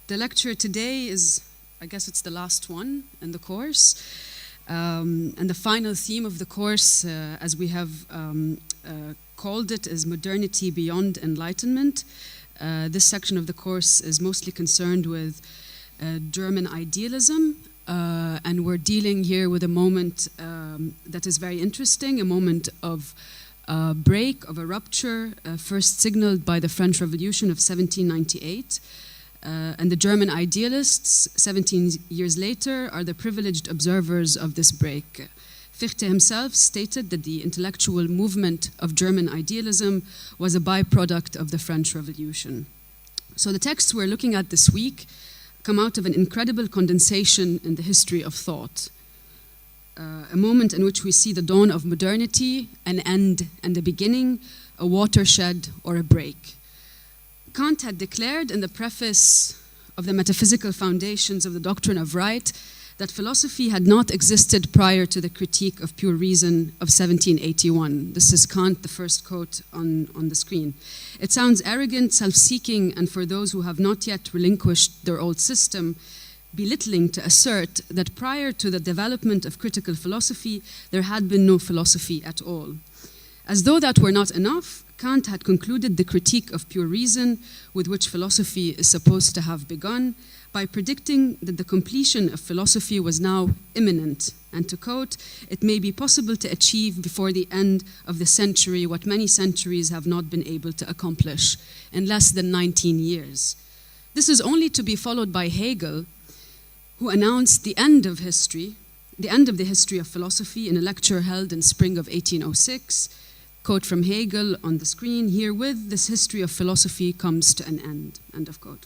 The lecture today is, I guess it's the last one in the course, and the final theme of the course, as we have called it, is Modernity Beyond Enlightenment. This section of the course is mostly concerned with German idealism, and we're dealing here with a moment that is very interesting, a moment of break, of a rupture, first signaled by the French Revolution of 1798. And the German idealists, 17 years later, are the privileged observers of this break. Fichte himself stated that the intellectual movement of German idealism was a byproduct of the French Revolution. So the texts we're looking at this week come out of an incredible condensation in the history of thought. A moment in which we see the dawn of modernity, an end and a beginning, a watershed or a break. Kant had declared in the preface of the Metaphysical Foundations of the Doctrine of Right that philosophy had not existed prior to the Critique of Pure Reason of 1781. This is Kant, the first quote on the screen. It sounds arrogant, self-seeking, and for those who have not yet relinquished their old system, belittling to assert that prior to the development of critical philosophy, there had been no philosophy at all. As though that were not enough, Kant had concluded the Critique of Pure Reason, with which philosophy is supposed to have begun, by predicting that the completion of philosophy was now imminent, and to quote, "It may be possible to achieve before the end of the century what many centuries have not been able to accomplish in less than 19 years. This is only to be followed by Hegel, who announced the end of history, the end of the history of philosophy in a lecture held in spring of 1806. Quote from Hegel on the screen: "Herewith, this history of philosophy comes to an end," end of quote.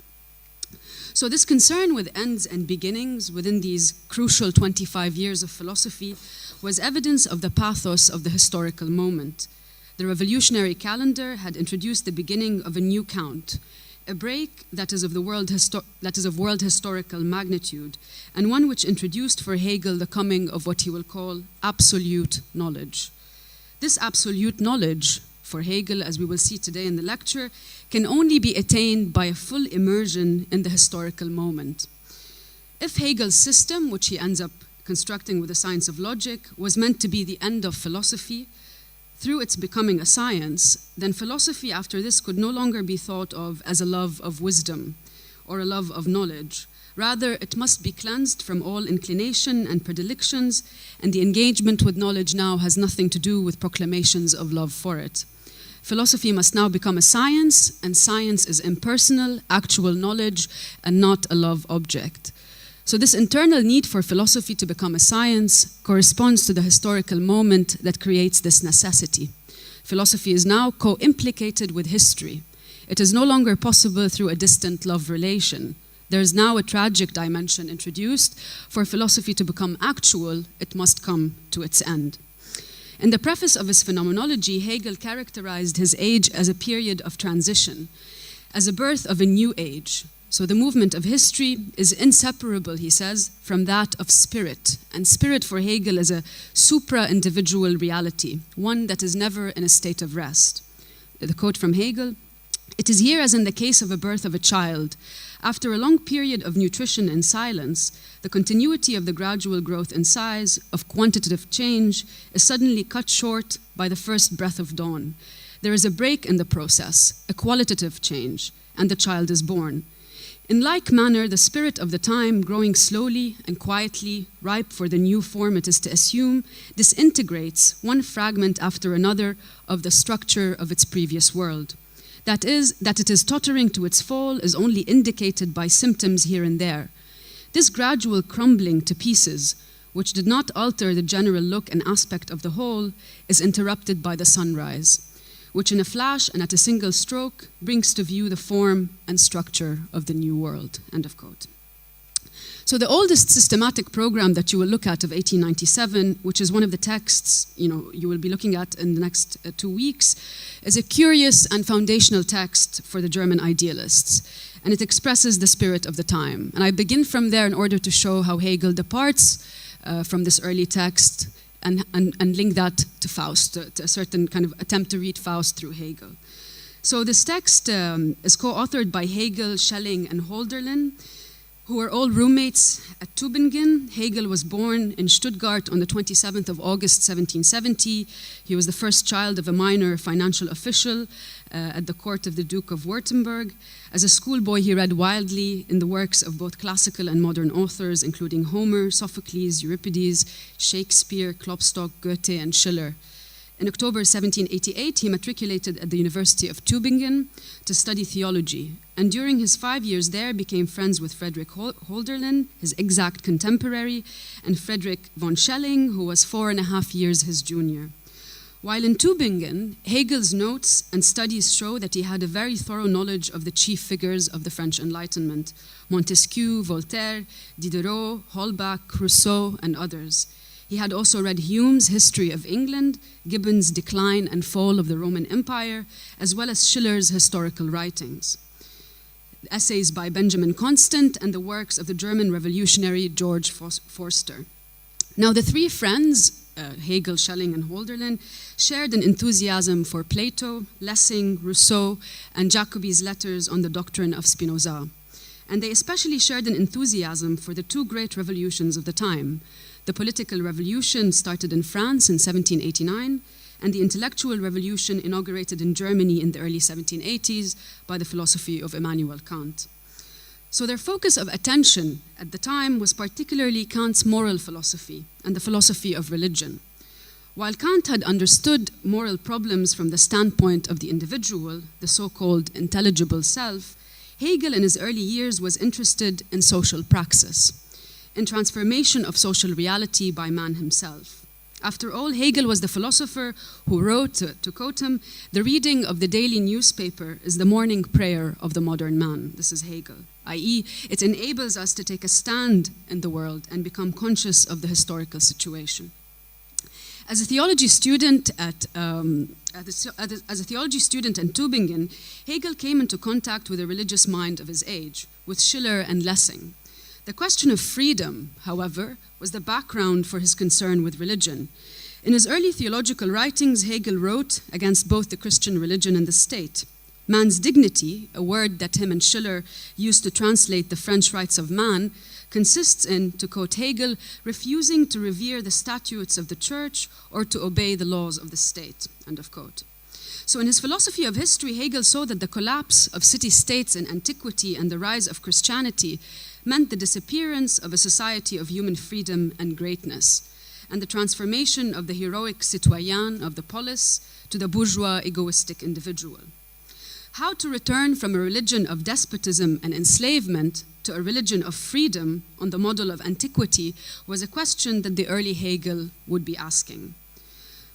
So this concern with ends and beginnings within these crucial 25 years of philosophy was evidence of the pathos of the historical moment. The revolutionary calendar had introduced the beginning of a new count, a break that is of world historical magnitude, and one which introduced for Hegel the coming of what he will call absolute knowledge. This absolute knowledge, for Hegel, as we will see today in the lecture, can only be attained by a full immersion in the historical moment. If Hegel's system, which he ends up constructing with the science of logic, was meant to be the end of philosophy, through its becoming a science, then philosophy after this could no longer be thought of as a love of wisdom or a love of knowledge. Rather, it must be cleansed from all inclination and predilections, and the engagement with knowledge now has nothing to do with proclamations of love for it. Philosophy must now become a science, and science is impersonal, actual knowledge, and not a love object. So this internal need for philosophy to become a science corresponds to the historical moment that creates this necessity. Philosophy is now co-implicated with history. It is no longer possible through a distant love relation. There is now a tragic dimension introduced. For philosophy to become actual, it must come to its end. In the preface of his Phenomenology, Hegel characterized his age as a period of transition, as a birth of a new age. So the movement of history is inseparable, he says, from that of spirit. And spirit for Hegel is a supra-individual reality, one that is never in a state of rest. The quote from Hegel: "It is here as in the case of a birth of a child. After a long period of nutrition and silence, the continuity of the gradual growth in size, of quantitative change, is suddenly cut short by the first breath of dawn. There is a break in the process, a qualitative change, and the child is born. In like manner, the spirit of the time, growing slowly and quietly, ripe for the new form it is to assume, disintegrates one fragment after another of the structure of its previous world. That is, that it is tottering to its fall is only indicated by symptoms here and there. This gradual crumbling to pieces, which did not alter the general look and aspect of the whole, is interrupted by the sunrise, which in a flash and at a single stroke brings to view the form and structure of the new world," end of quote. So the oldest systematic program that you will look at of 1897, which is one of the texts you will be looking at in the next 2 weeks, is a curious and foundational text for the German idealists. And it expresses the spirit of the time. And I begin from there in order to show how Hegel departs from this early text and link that to Faust, to a certain kind of attempt to read Faust through Hegel. So this text is co-authored by Hegel, Schelling, and Hölderlin, who were all roommates at Tübingen. Hegel was born in Stuttgart on the 27th of August, 1770. He was the first child of a minor financial official at the court of the Duke of Württemberg. As a schoolboy, he read wildly in the works of both classical and modern authors, including Homer, Sophocles, Euripides, Shakespeare, Klopstock, Goethe, and Schiller. In October 1788, he matriculated at the University of Tübingen to study theology, and during his 5 years there became friends with Friedrich Hölderlin, his exact contemporary, and Friedrich von Schelling, who was 4.5 years his junior. While in Tübingen, Hegel's notes and studies show that he had a very thorough knowledge of the chief figures of the French Enlightenment: Montesquieu, Voltaire, Diderot, Holbach, Rousseau, and others. He had also read Hume's History of England, Gibbon's Decline and Fall of the Roman Empire, as well as Schiller's historical writings, essays by Benjamin Constant, and the works of the German revolutionary George Forster. Now, the three friends, Hegel, Schelling, and Hölderlin, shared an enthusiasm for Plato, Lessing, Rousseau, and Jacobi's letters on the doctrine of Spinoza. And they especially shared an enthusiasm for the two great revolutions of the time: the political revolution started in France in 1789, and the intellectual revolution inaugurated in Germany in the early 1780s by the philosophy of Immanuel Kant. So their focus of attention at the time was particularly Kant's moral philosophy and the philosophy of religion. While Kant had understood moral problems from the standpoint of the individual, the so-called intelligible self, Hegel in his early years was interested in social praxis, in transformation of social reality by man himself. After all, Hegel was the philosopher who wrote, to quote him, "The reading of the daily newspaper is the morning prayer of the modern man." This is Hegel, i.e., it enables us to take a stand in the world and become conscious of the historical situation. As a theology student in Tübingen, Hegel came into contact with the religious mind of his age, with Schiller and Lessing. The question of freedom, however, was the background for his concern with religion. In his early theological writings, Hegel wrote against both the Christian religion and the state. Man's dignity, a word that him and Schiller used to translate the French rights of man, consists in, to quote Hegel, refusing to revere the statutes of the church or to obey the laws of the state, end of quote. So in his philosophy of history, Hegel saw that the collapse of city-states in antiquity and the rise of Christianity meant the disappearance of a society of human freedom and greatness, and the transformation of the heroic citoyen of the polis to the bourgeois egoistic individual. How to return from a religion of despotism and enslavement to a religion of freedom on the model of antiquity was a question that the early Hegel would be asking.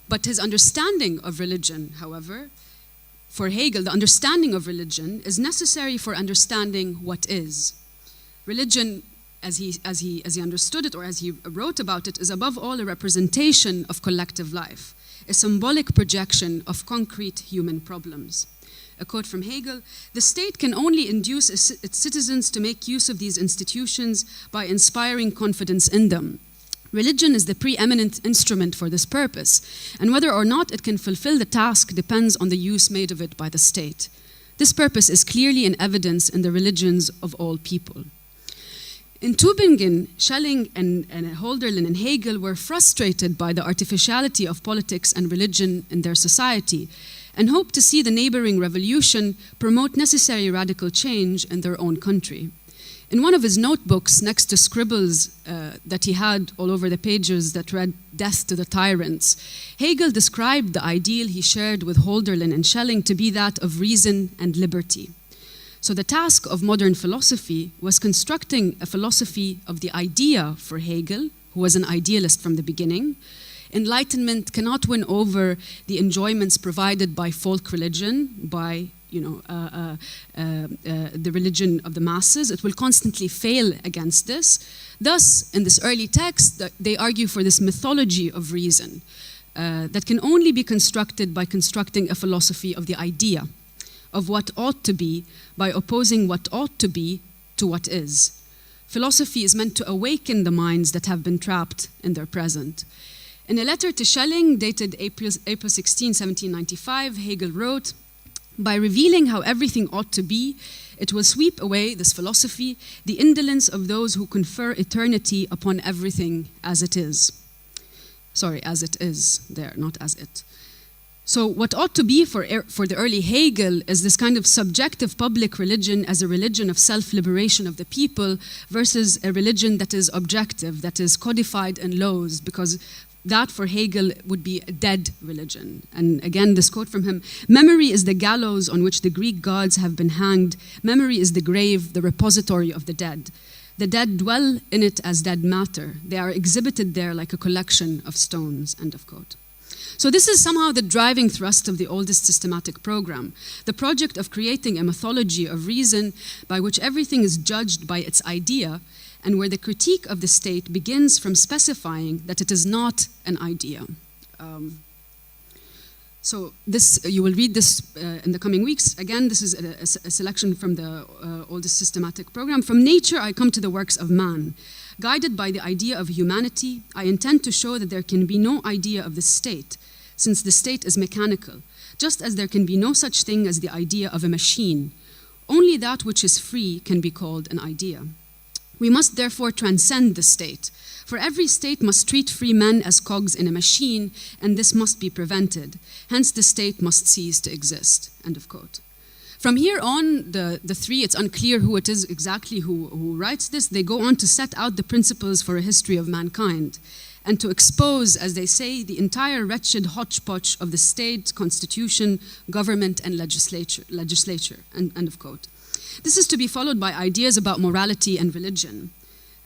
But his understanding of religion, however, for Hegel, the understanding of religion is necessary for understanding what is. Religion, as he understood it or as he wrote about it, is above all a representation of collective life, a symbolic projection of concrete human problems. A quote from Hegel: "The state can only induce its citizens to make use of these institutions by inspiring confidence in them. Religion is the preeminent instrument for this purpose, and whether or not it can fulfill the task depends on the use made of it by the state. This purpose is clearly in evidence in the religions of all people." In Tübingen, Schelling and Hölderlin and Hegel were frustrated by the artificiality of politics and religion in their society, and hoped to see the neighboring revolution promote necessary radical change in their own country. In one of his notebooks, next to scribbles that he had all over the pages that read "Death to the Tyrants," Hegel described the ideal he shared with Hölderlin and Schelling to be that of reason and liberty. So the task of modern philosophy was constructing a philosophy of the idea for Hegel, who was an idealist from the beginning. Enlightenment cannot win over the enjoyments provided by folk religion, by the religion of the masses. It will constantly fail against this. Thus, in this early text, they argue for this mythology of reason that can only be constructed by constructing a philosophy of the idea, of what ought to be, by opposing what ought to be to what is. Philosophy is meant to awaken the minds that have been trapped in their present. In a letter to Schelling, dated April 16, 1795, Hegel wrote, By revealing how everything ought to be, it will sweep away, this philosophy, the indolence of those who confer eternity upon everything as it is. Sorry, as it is there, not as it. So what ought to be for the early Hegel is this kind of subjective public religion as a religion of self-liberation of the people versus a religion that is objective, that is codified in laws, because that for Hegel would be a dead religion. And again, this quote from him, "Memory is the gallows on which the Greek gods have been hanged. Memory is the grave, the repository of the dead. The dead dwell in it as dead matter. They are exhibited there like a collection of stones," end of quote. So this is somehow the driving thrust of the oldest systematic program, the project of creating a mythology of reason by which everything is judged by its idea, and where the critique of the state begins from specifying that it is not an idea. So this, you will read this in the coming weeks. Again, this is a selection from the oldest systematic program. "From nature I come to the works of man. Guided by the idea of humanity, I intend to show that there can be no idea of the state, since the state is mechanical, just as there can be no such thing as the idea of a machine. Only that which is free can be called an idea. We must therefore transcend the state, for every state must treat free men as cogs in a machine, and this must be prevented. Hence the state must cease to exist," end of quote. From here on, the three, it's unclear who it is exactly who writes this, they go on to set out the principles for a history of mankind, and to expose, as they say, the entire wretched hodgepodge of the state, constitution, government, and legislature, end of quote. This is to be followed by ideas about morality and religion.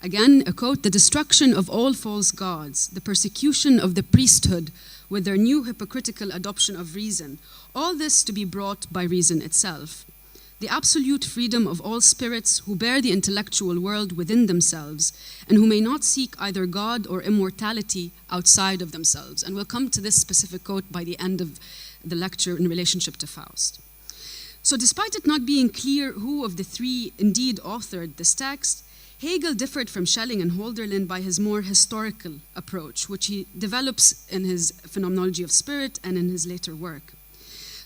Again, a quote, "The destruction of all false gods, the persecution of the priesthood with their new hypocritical adoption of reason, all this to be brought by reason itself. The absolute freedom of all spirits who bear the intellectual world within themselves and who may not seek either God or immortality outside of themselves." And we'll come to this specific quote by the end of the lecture in relationship to Faust. So despite it not being clear who of the three indeed authored this text, Hegel differed from Schelling and Hölderlin by his more historical approach, which he develops in his Phenomenology of Spirit and in his later work.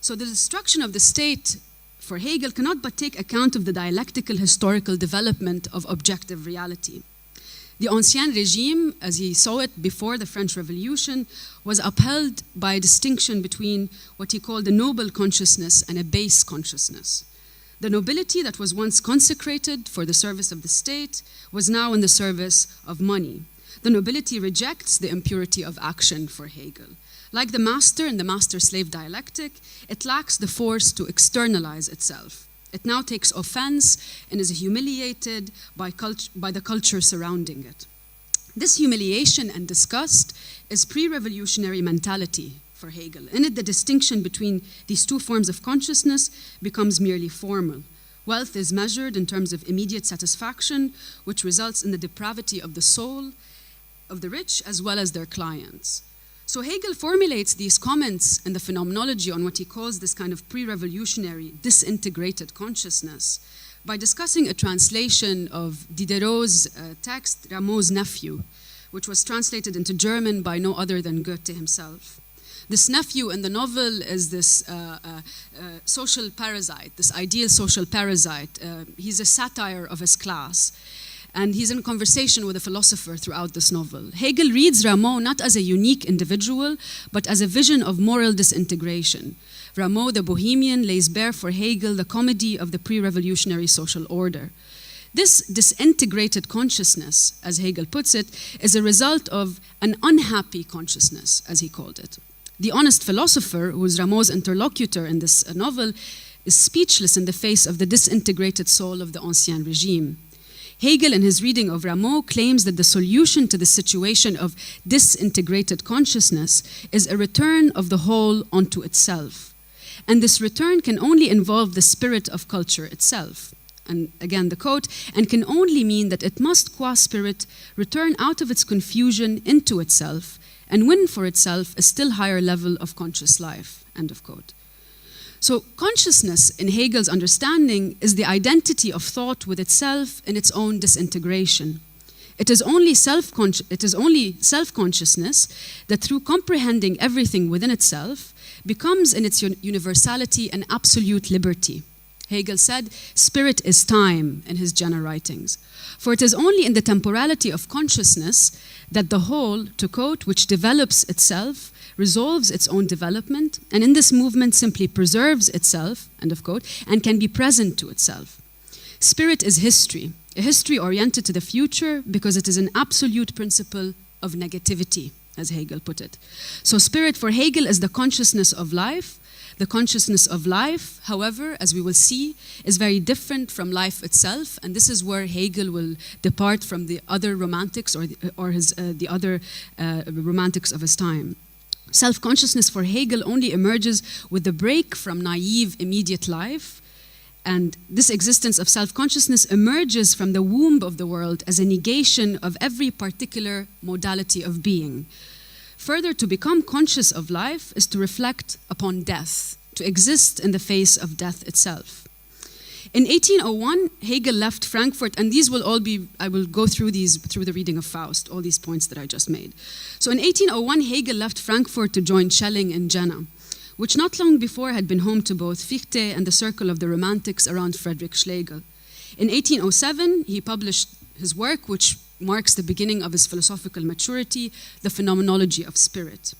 So the destruction of the state for Hegel cannot but take account of the dialectical historical development of objective reality. The Ancien Régime, as he saw it before the French Revolution, was upheld by a distinction between what he called a noble consciousness and a base consciousness. The nobility that was once consecrated for the service of the state was now in the service of money. The nobility rejects the impurity of action for Hegel. Like the master in the master-slave dialectic, it lacks the force to externalize itself. It now takes offense and is humiliated by the culture surrounding it. This humiliation and disgust is pre-revolutionary mentality for Hegel. In it, the distinction between these two forms of consciousness becomes merely formal. Wealth is measured in terms of immediate satisfaction, which results in the depravity of the soul of the rich as well as their clients. So Hegel formulates these comments in the Phenomenology on what he calls this kind of pre-revolutionary, disintegrated consciousness by discussing a translation of Diderot's text, Rameau's Nephew, which was translated into German by no other than Goethe himself. This nephew in the novel is this social parasite, this ideal social parasite. He's a satire of his class. And he's in conversation with a philosopher throughout this novel. Hegel reads Rameau not as a unique individual, but as a vision of moral disintegration. Rameau, the Bohemian, lays bare for Hegel the comedy of the pre-revolutionary social order. This disintegrated consciousness, as Hegel puts it, is a result of an unhappy consciousness, as he called it. The honest philosopher, who is Rameau's interlocutor in this novel, is speechless in the face of the disintegrated soul of the Ancien Régime. Hegel, in his reading of Rameau, claims that the solution to the situation of disintegrated consciousness is a return of the whole onto itself. And this return can only involve the spirit of culture itself. And again, the quote, and can only mean that it must, qua spirit, return out of its confusion into itself and win for itself a still higher level of conscious life, end of quote. So consciousness, in Hegel's understanding, is the identity of thought with itself in its own disintegration. It is only self-consciousness that through comprehending everything within itself becomes in its universality an absolute liberty. Hegel said, "Spirit is time," in his Jena writings. For it is only in the temporality of consciousness that the whole, to quote, which develops itself, resolves its own development, and in this movement simply preserves itself, end of quote, and can be present to itself. Spirit is history, a history oriented to the future because it is an absolute principle of negativity, as Hegel put it. So spirit for Hegel is the consciousness of life. The consciousness of life, however, as we will see, is very different from life itself, and this is where Hegel will depart from the other romantics or the other romantics of his time. Self-consciousness for Hegel only emerges with the break from naive immediate life, and this existence of self-consciousness emerges from the womb of the world as a negation of every particular modality of being. Further, to become conscious of life is to reflect upon death, to exist in the face of death itself. In 1801, Hegel left Frankfurt, and these will all be, I will go through these through the reading of Faust, all these points that I just made. So in 1801, Hegel left Frankfurt to join Schelling in Jena, which not long before had been home to both Fichte and the circle of the Romantics around Friedrich Schlegel. In 1807, he published his work, which marks the beginning of his philosophical maturity, The Phenomenology of Spirit.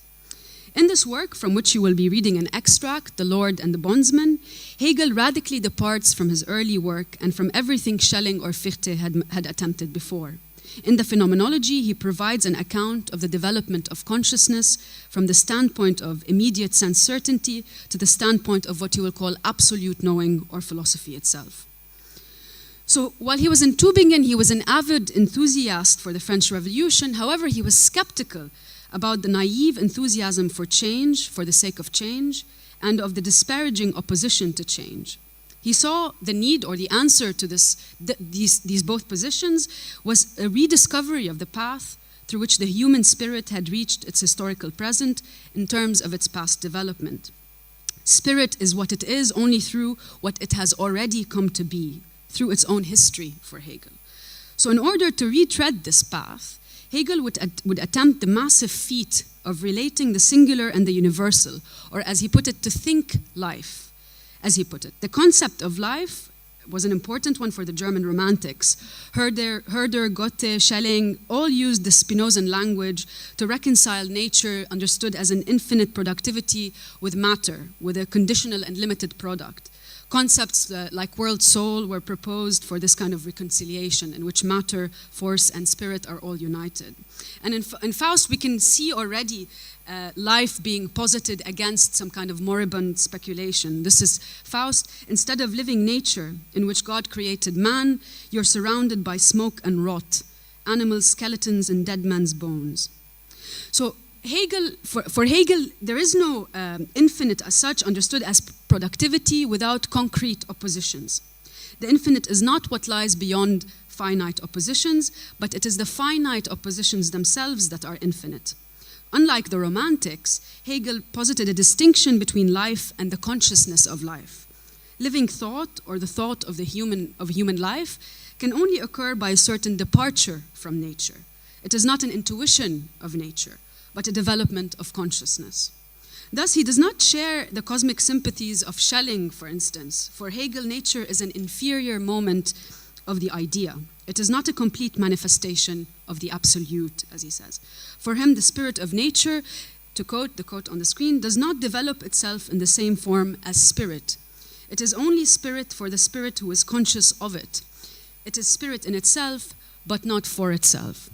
In this work, from which you will be reading an extract, The Lord and the Bondsman, Hegel radically departs from his early work and from everything Schelling or Fichte had attempted before. In The Phenomenology, he provides an account of the development of consciousness from the standpoint of immediate sense certainty to the standpoint of what you will call absolute knowing or philosophy itself. So while he was in Tübingen, he was an avid enthusiast for the French Revolution. However, he was skeptical about the naive enthusiasm for change, for the sake of change, and of the disparaging opposition to change. He saw the need or the answer to these both positions was a rediscovery of the path through which the human spirit had reached its historical present in terms of its past development. Spirit is what it is only through what it has already come to be, through its own history for Hegel. So in order to retread this path, Hegel would attempt the massive feat of relating the singular and the universal, or as he put it, to think life, as he put it. The concept of life was an important one for the German Romantics. Herder, Goethe, Schelling all used the Spinozan language to reconcile nature understood as an infinite productivity with matter, with a conditional and limited product. Concepts like world soul were proposed for this kind of reconciliation in which matter, force, and spirit are all united. And in Faust, we can see already life being posited against some kind of moribund speculation. This is Faust. Instead of living nature in which God created man, you're surrounded by smoke and rot, animal skeletons and dead man's bones. So Hegel, for Hegel, there is no infinite as such understood as productivity without concrete oppositions. The infinite is not what lies beyond finite oppositions, but it is the finite oppositions themselves that are infinite. Unlike the Romantics, Hegel posited a distinction between life and the consciousness of life. Living thought, or the thought of human life, can only occur by a certain departure from nature. It is not an intuition of nature, but a development of consciousness. Thus, he does not share the cosmic sympathies of Schelling, for instance. For Hegel, nature is an inferior moment of the idea. It is not a complete manifestation of the absolute, as he says. For him, the spirit of nature, to quote the quote on the screen, does not develop itself in the same form as spirit. It is only spirit for the spirit who is conscious of it. It is spirit in itself, but not for itself.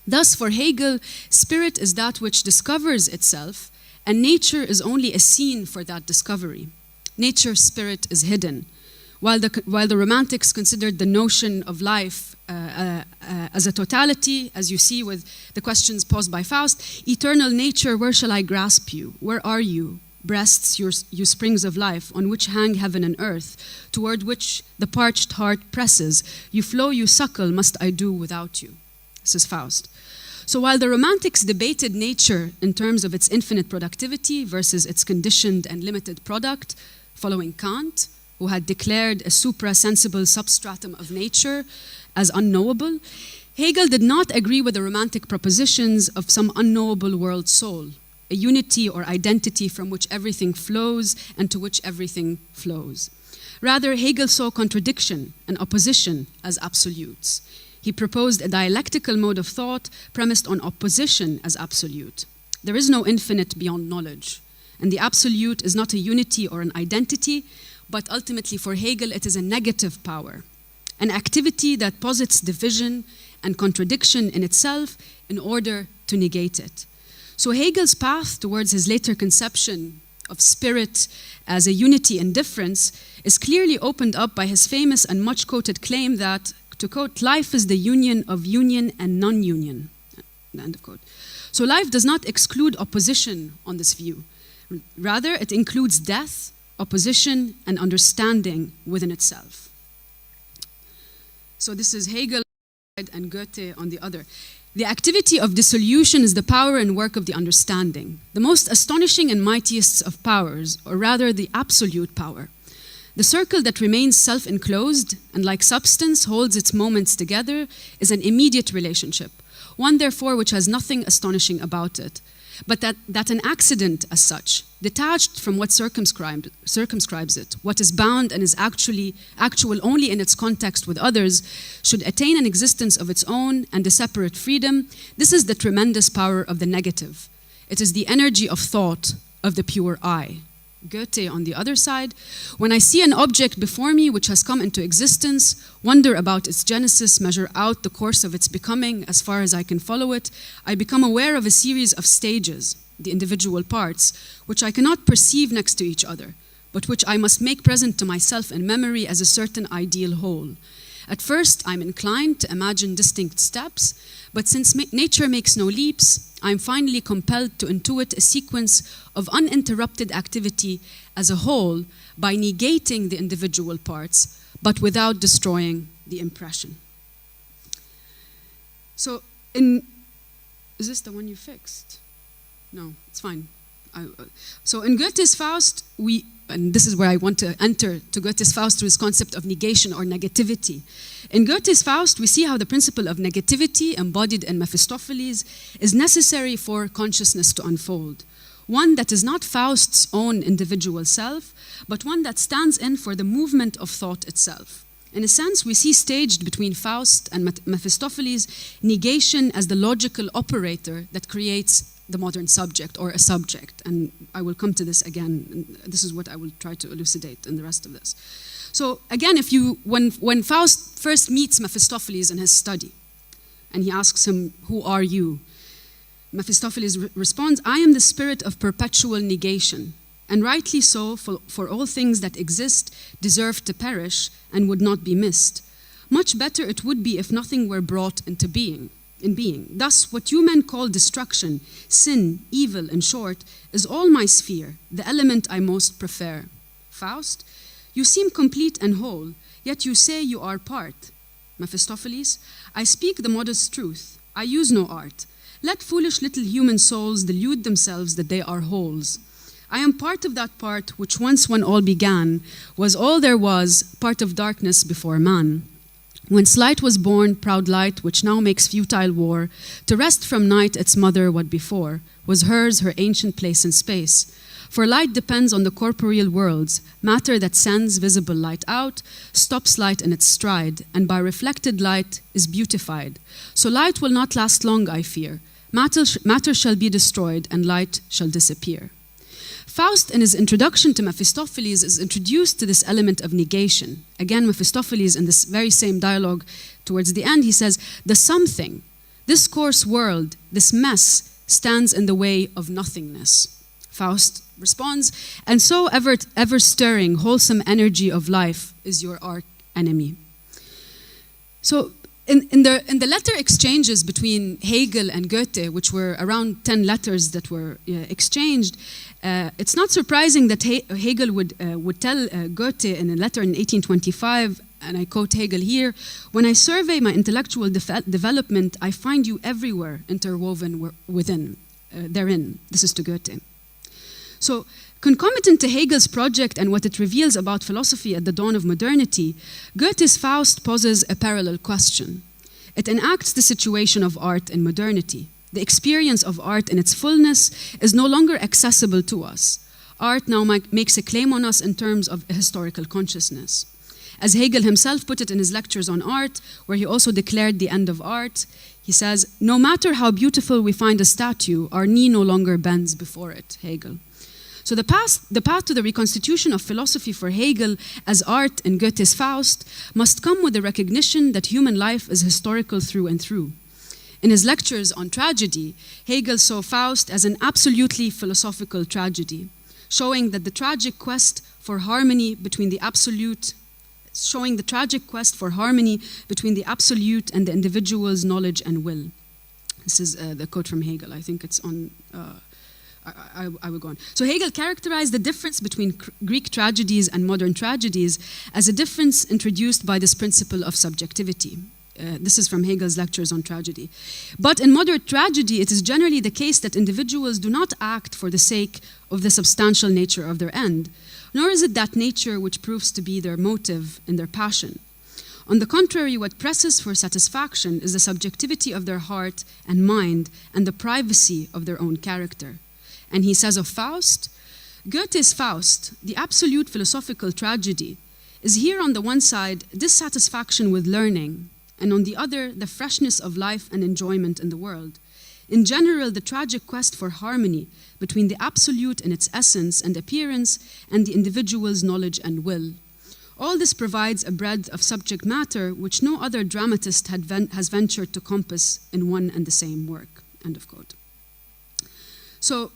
Thus, for Hegel, spirit is that which discovers itself, and nature is only a scene for that discovery. Nature's spirit is hidden. While the Romantics considered the notion of life as a totality, as you see with the questions posed by Faust, eternal nature, where shall I grasp you? Where are you? Breasts, you springs of life, on which hang heaven and earth, toward which the parched heart presses. You flow, you suckle, must I do without you? This is Faust. So while the Romantics debated nature in terms of its infinite productivity versus its conditioned and limited product, following Kant, who had declared a supra-sensible substratum of nature as unknowable, Hegel did not agree with the romantic propositions of some unknowable world soul, a unity or identity from which everything flows and to which everything flows. Rather, Hegel saw contradiction and opposition as absolutes. He proposed a dialectical mode of thought premised on opposition as absolute. There is no infinite beyond knowledge, and the absolute is not a unity or an identity, but ultimately for Hegel it is a negative power, an activity that posits division and contradiction in itself in order to negate it. So Hegel's path towards his later conception of spirit as a unity in difference is clearly opened up by his famous and much quoted claim that, to quote, life is the union of union and non-union, end of quote. So life does not exclude opposition on this view. Rather, it includes death, opposition, and understanding within itself. So this is Hegel and Goethe on the other. The activity of dissolution is the power and work of the understanding, the most astonishing and mightiest of powers, or rather the absolute power. The circle that remains self-enclosed and like substance holds its moments together is an immediate relationship, one therefore which has nothing astonishing about it, but that an accident as such, detached from what circumscribes it, what is bound and is actual only in its context with others, should attain an existence of its own and a separate freedom. This is the tremendous power of the negative. It is the energy of thought of the pure I. Goethe, on the other side, when I see an object before me which has come into existence, wonder about its genesis, measure out the course of its becoming as far as I can follow it, I become aware of a series of stages, the individual parts, which I cannot perceive next to each other, but which I must make present to myself in memory as a certain ideal whole. At first, I'm inclined to imagine distinct steps, but since nature makes no leaps, I'm finally compelled to intuit a sequence of uninterrupted activity as a whole by negating the individual parts, but without destroying the impression. So, is this the one you fixed? No, it's fine. So in Goethe's Faust, and this is where I want to enter to Goethe's Faust through his concept of negation or negativity. In Goethe's Faust, we see how the principle of negativity embodied in Mephistopheles is necessary for consciousness to unfold. One that is not Faust's own individual self, but one that stands in for the movement of thought itself. In a sense, we see staged between Faust and Mephistopheles negation as the logical operator that creates the modern subject or a subject, and I will come to this again, and this is what I will try to elucidate in the rest of this. So again, when Faust first meets Mephistopheles in his study, and he asks him, "Who are you?" Mephistopheles responds, "I am the spirit of perpetual negation, and rightly so, for all things that exist deserve to perish and would not be missed. Much better it would be if nothing were brought into being. Thus, what you men call destruction, sin, evil, in short, is all my sphere, the element I most prefer. Faust, you seem complete and whole, yet you say you are part. Mephistopheles, I speak the modest truth. I use no art. Let foolish little human souls delude themselves that they are wholes. I am part of that part which once when all began, was all there was, part of darkness before man. Whence light was born, proud light, which now makes futile war, to wrest from night its mother what before was hers, her ancient place in space. For light depends on the corporeal worlds, matter that sends visible light out, stops light in its stride, and by reflected light is beautified. So light will not last long, I fear. Matter shall be destroyed, and light shall disappear." Faust, in his introduction to Mephistopheles, is introduced to this element of negation. Again, Mephistopheles, in this very same dialogue towards the end, he says, "The something, this coarse world, this mess, stands in the way of nothingness." Faust responds, "And so ever-stirring, wholesome energy of life is your arch enemy." So, in the letter exchanges between Hegel and Goethe, which were around 10 letters that were exchanged, it's not surprising that Hegel would tell Goethe in a letter in 1825, and I quote Hegel here, "When I survey my intellectual development, I find you everywhere interwoven therein." This is to Goethe. So, concomitant to Hegel's project and what it reveals about philosophy at the dawn of modernity, Goethe's Faust poses a parallel question. It enacts the situation of art in modernity. The experience of art in its fullness is no longer accessible to us. Art now makes a claim on us in terms of a historical consciousness. As Hegel himself put it in his lectures on art, where he also declared the end of art, he says, "No matter how beautiful we find a statue, our knee no longer bends before it," Hegel. So the path to the reconstitution of philosophy for Hegel as art in Goethe's Faust must come with the recognition that human life is historical through and through. In his lectures on tragedy, Hegel saw Faust as an absolutely philosophical tragedy, showing the tragic quest for harmony between the absolute and the individual's knowledge and will. This is the quote from Hegel. I think it's on, I will go on. So Hegel characterized the difference between Greek tragedies and modern tragedies as a difference introduced by this principle of subjectivity. This is from Hegel's lectures on tragedy. But in modern tragedy, it is generally the case that individuals do not act for the sake of the substantial nature of their end, nor is it that nature which proves to be their motive in their passion. On the contrary, what presses for satisfaction is the subjectivity of their heart and mind and the privacy of their own character. And he says of Faust, Goethe's Faust, the absolute philosophical tragedy, is here on the one side dissatisfaction with learning, and on the other, the freshness of life and enjoyment in the world. In general, the tragic quest for harmony between the absolute in its essence and appearance and the individual's knowledge and will. All this provides a breadth of subject matter which no other dramatist has ventured to compass in one and the same work. End of quote. So,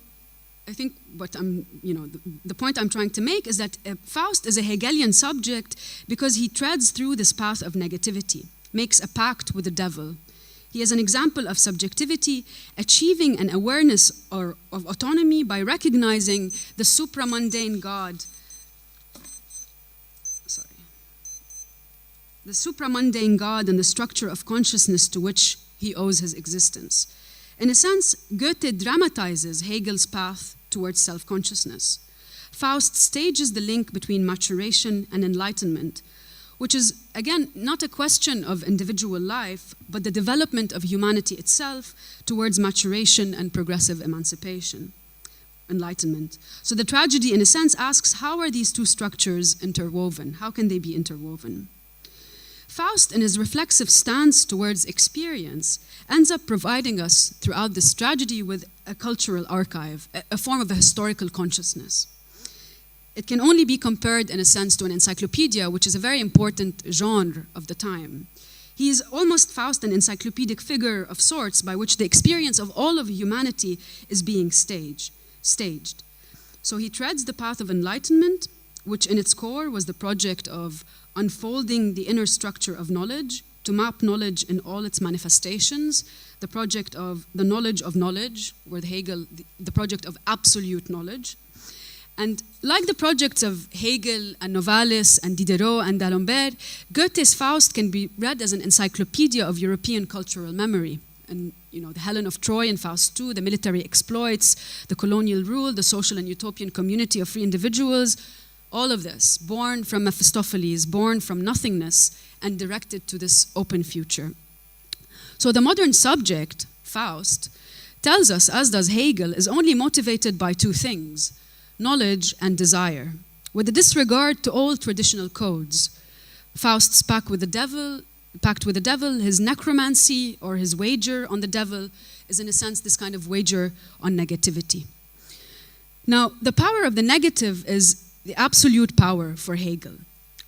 I think the point I'm trying to make is that Faust is a Hegelian subject because he treads through this path of negativity, makes a pact with the devil. He is an example of subjectivity, achieving an awareness of autonomy by recognizing the supramundane God. The supramundane God and the structure of consciousness to which he owes his existence. In a sense, Goethe dramatizes Hegel's path towards self-consciousness. Faust stages the link between maturation and enlightenment, which is, again, not a question of individual life, but the development of humanity itself towards maturation and progressive emancipation, enlightenment. So the tragedy, in a sense, asks, how are these two structures interwoven? How can they be interwoven? Faust, in his reflexive stance towards experience, ends up providing us throughout this tragedy with a cultural archive, a form of a historical consciousness. It can only be compared, in a sense, to an encyclopedia, which is a very important genre of the time. He is almost, Faust, an encyclopedic figure of sorts by which the experience of all of humanity is being staged. So he treads the path of enlightenment, which in its core was the project of unfolding the inner structure of knowledge, to map knowledge in all its manifestations, the project of the knowledge of knowledge, with Hegel, the project of absolute knowledge. And like the projects of Hegel and Novalis and Diderot and d'Alembert, Goethe's Faust can be read as an encyclopedia of European cultural memory. And the Helen of Troy in Faust II, the military exploits, the colonial rule, the social and utopian community of free individuals, all of this, born from Mephistopheles, born from nothingness, and directed to this open future. So the modern subject, Faust, tells us, as does Hegel, is only motivated by two things: knowledge and desire, with a disregard to all traditional codes. Faust's pact with the devil, his necromancy or his wager on the devil is in a sense this kind of wager on negativity. Now, the power of the negative is the absolute power for Hegel.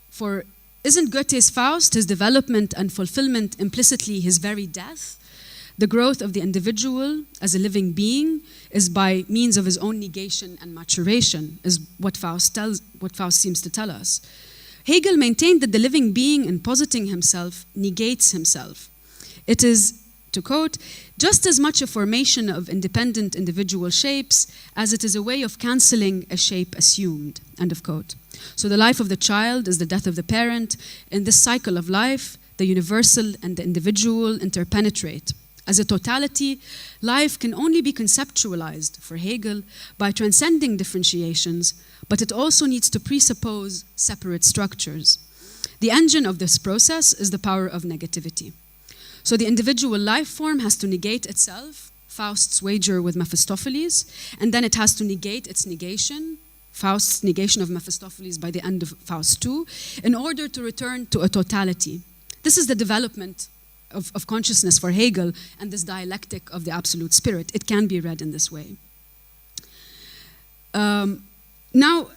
For isn't Goethe's Faust, his development and fulfillment, implicitly his very death? The growth of the individual as a living being is by means of his own negation and maturation, is what Faust seems to tell us. Hegel maintained that the living being, in positing himself, negates himself. It is, to quote, just as much a formation of independent individual shapes as it is a way of cancelling a shape assumed, end of quote. So the life of the child is the death of the parent. In this cycle of life, the universal and the individual interpenetrate. As a totality, life can only be conceptualized, for Hegel, by transcending differentiations, but it also needs to presuppose separate structures. The engine of this process is the power of negativity. So the individual life form has to negate itself, Faust's wager with Mephistopheles, and then it has to negate its negation, Faust's negation of Mephistopheles by the end of Faust II, in order to return to a totality. This is the development of consciousness for Hegel and this dialectic of the absolute spirit. It can be read in this way. Now,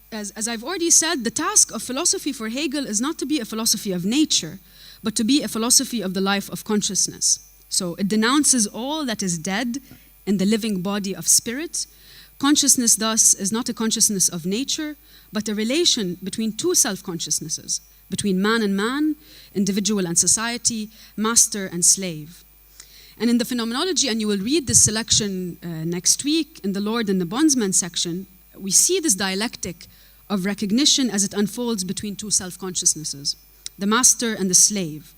as I've already said, the task of philosophy for Hegel is not to be a philosophy of nature, but to be a philosophy of the life of consciousness. So it denounces all that is dead in the living body of spirit. Consciousness, thus, is not a consciousness of nature, but a relation between two self-consciousnesses, between man and man, individual and society, master and slave. And in the phenomenology, and you will read this selection next week in the Lord and the Bondsman section, we see this dialectic of recognition as it unfolds between two self-consciousnesses, the master and the slave.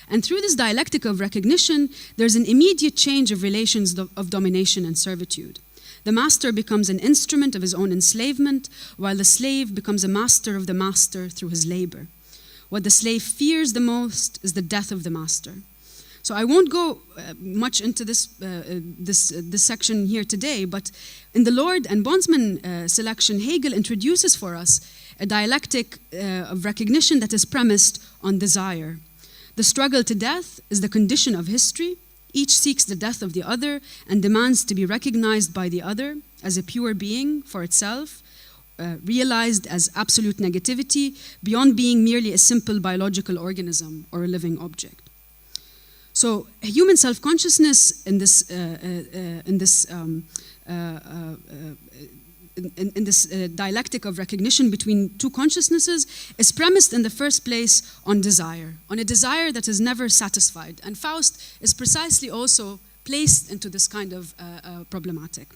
And through this dialectic of recognition, there's an immediate change of relations of domination and servitude. The master becomes an instrument of his own enslavement, while the slave becomes a master of the master through his labor. What the slave fears the most is the death of the master. So I won't go much into this section here today, but in the Lord and Bondsman selection, Hegel introduces for us a dialectic of recognition that is premised on desire. The struggle to death is the condition of history. Each seeks the death of the other and demands to be recognized by the other as a pure being for itself, realized as absolute negativity, beyond being merely a simple biological organism or a living object. So human self-consciousness in this dialectic of recognition between two consciousnesses is premised in the first place on desire, on a desire that is never satisfied. And Faust is precisely also placed into this kind of problematic.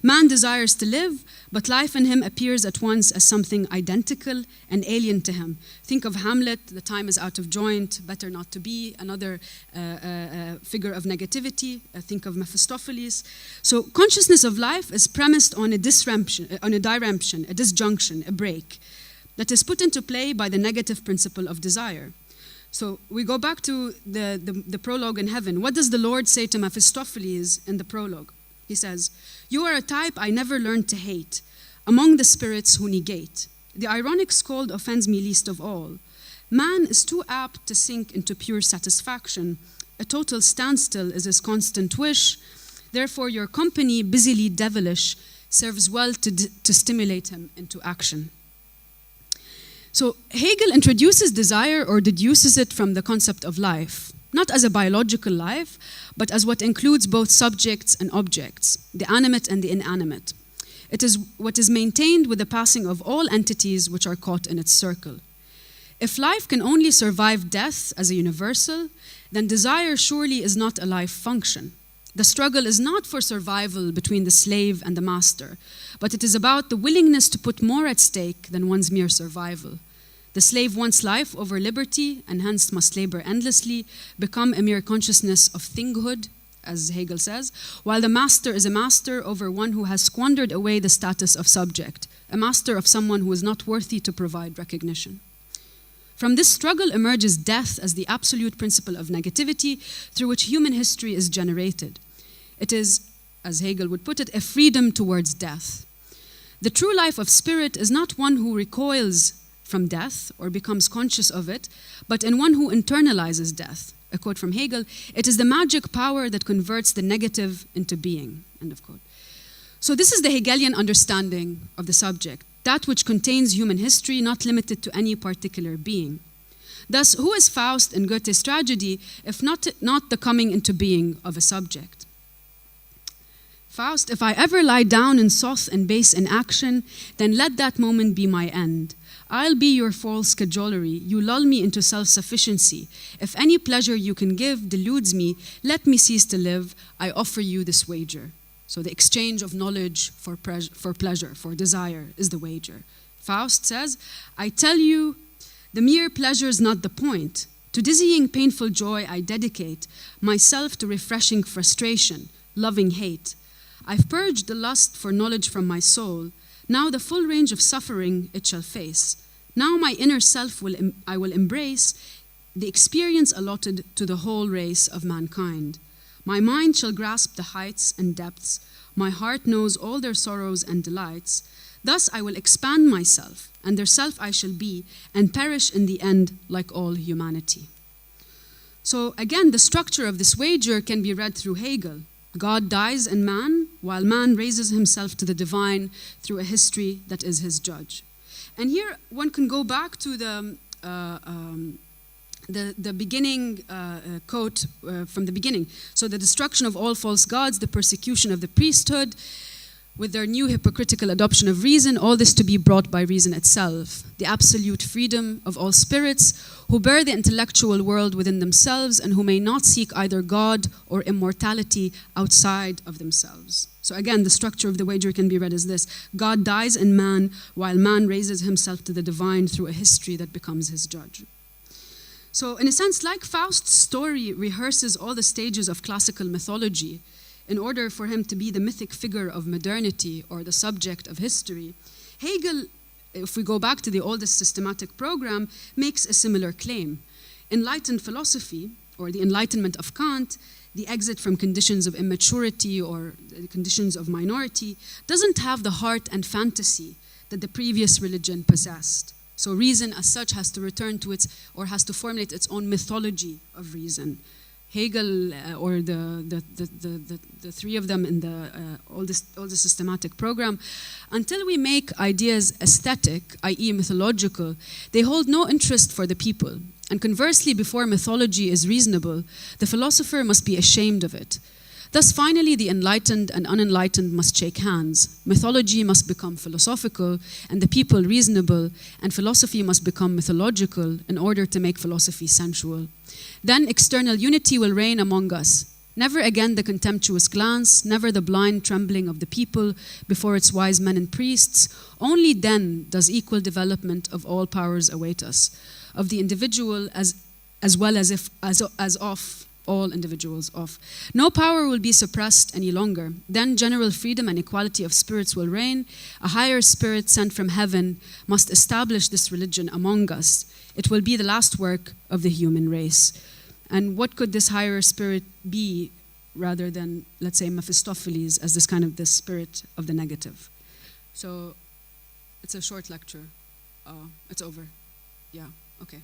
Man desires to live, but life in him appears at once as something identical and alien to him. Think of Hamlet, the time is out of joint, better not to be, another figure of negativity. Think of Mephistopheles. So consciousness of life is premised on a disruption, on a diremption, a disjunction, a break, that is put into play by the negative principle of desire. So we go back to the prologue in heaven. What does the Lord say to Mephistopheles in the prologue? He says, "You are a type I never learned to hate, among the spirits who negate. The ironic scold offends me least of all. Man is too apt to sink into pure satisfaction. A total standstill is his constant wish. Therefore your company, busily devilish, serves well to stimulate him into action." So Hegel introduces desire or deduces it from the concept of life, not as a biological life, but as what includes both subjects and objects, the animate and the inanimate. It is what is maintained with the passing of all entities which are caught in its circle. If life can only survive death as a universal, then desire surely is not a life function. The struggle is not for survival between the slave and the master, but it is about the willingness to put more at stake than one's mere survival. The slave wants life over liberty and hence must labor endlessly, become a mere consciousness of thinghood, as Hegel says, while the master is a master over one who has squandered away the status of subject, a master of someone who is not worthy to provide recognition. From this struggle emerges death as the absolute principle of negativity through which human history is generated. It is, as Hegel would put it, a freedom towards death. The true life of spirit is not one who recoils from death or becomes conscious of it, but in one who internalizes death. A quote from Hegel, "It is the magic power that converts the negative into being," end of quote. So this is the Hegelian understanding of the subject, that which contains human history, not limited to any particular being. Thus, who is Faust in Goethe's tragedy, if not the coming into being of a subject? Faust, if I ever lie down in sloth and base inaction, then let that moment be my end. I'll be your false cajolery, you lull me into self-sufficiency. If any pleasure you can give deludes me, let me cease to live, I offer you this wager. So the exchange of knowledge for pleasure, for desire, is the wager. Faust says, I tell you, the mere pleasure is not the point. To dizzying, painful joy I dedicate myself to refreshing frustration, loving hate. I've purged the lust for knowledge from my soul. Now the full range of suffering it shall face. Now my inner self I will embrace. the experience allotted to the whole race of mankind. My mind shall grasp the heights and depths. My heart knows all their sorrows and delights. Thus I will expand myself, and their self I shall be, and perish in the end like all humanity. So again, the structure of this wager can be read through Hegel. God dies in man, while man raises himself to the divine through a history that is his judge. And here one can go back to the beginning quote from the beginning. So the destruction of all false gods, the persecution of the priesthood, with their new hypocritical adoption of reason, all this to be brought by reason itself. The absolute freedom of all spirits who bear the intellectual world within themselves and who may not seek either God or immortality outside of themselves. So again, the structure of the wager can be read as this. God dies in man while man raises himself to the divine through a history that becomes his judge. So in a sense, like Faust's story rehearses all the stages of classical mythology in order for him to be the mythic figure of modernity or the subject of history, Hegel, if we go back to the oldest systematic program, makes a similar claim. Enlightened philosophy, or the enlightenment of Kant, the exit from conditions of immaturity or the conditions of minority, doesn't have the heart and fantasy that the previous religion possessed. So reason as such has to return to its, or has to formulate its own mythology of reason. Hegel, or the three of them in the oldest systematic program, until we make ideas aesthetic, i.e. mythological, they hold no interest for the people. And conversely, before mythology is reasonable, the philosopher must be ashamed of it. Thus, finally, the enlightened and unenlightened must shake hands. Mythology must become philosophical, and the people reasonable, and philosophy must become mythological in order to make philosophy sensual. Then external unity will reign among us. Never again the contemptuous glance, never the blind trembling of the people before its wise men and priests. Only then does equal development of all powers await us, of the individual as well as of all individuals of. No power will be suppressed any longer. Then general freedom and equality of spirits will reign. A higher spirit sent from heaven must establish this religion among us. It will be the last work of the human race. And what could this higher spirit be rather than, let's say, Mephistopheles as this kind of the spirit of the negative? So it's a short lecture. It's over. Yeah, okay.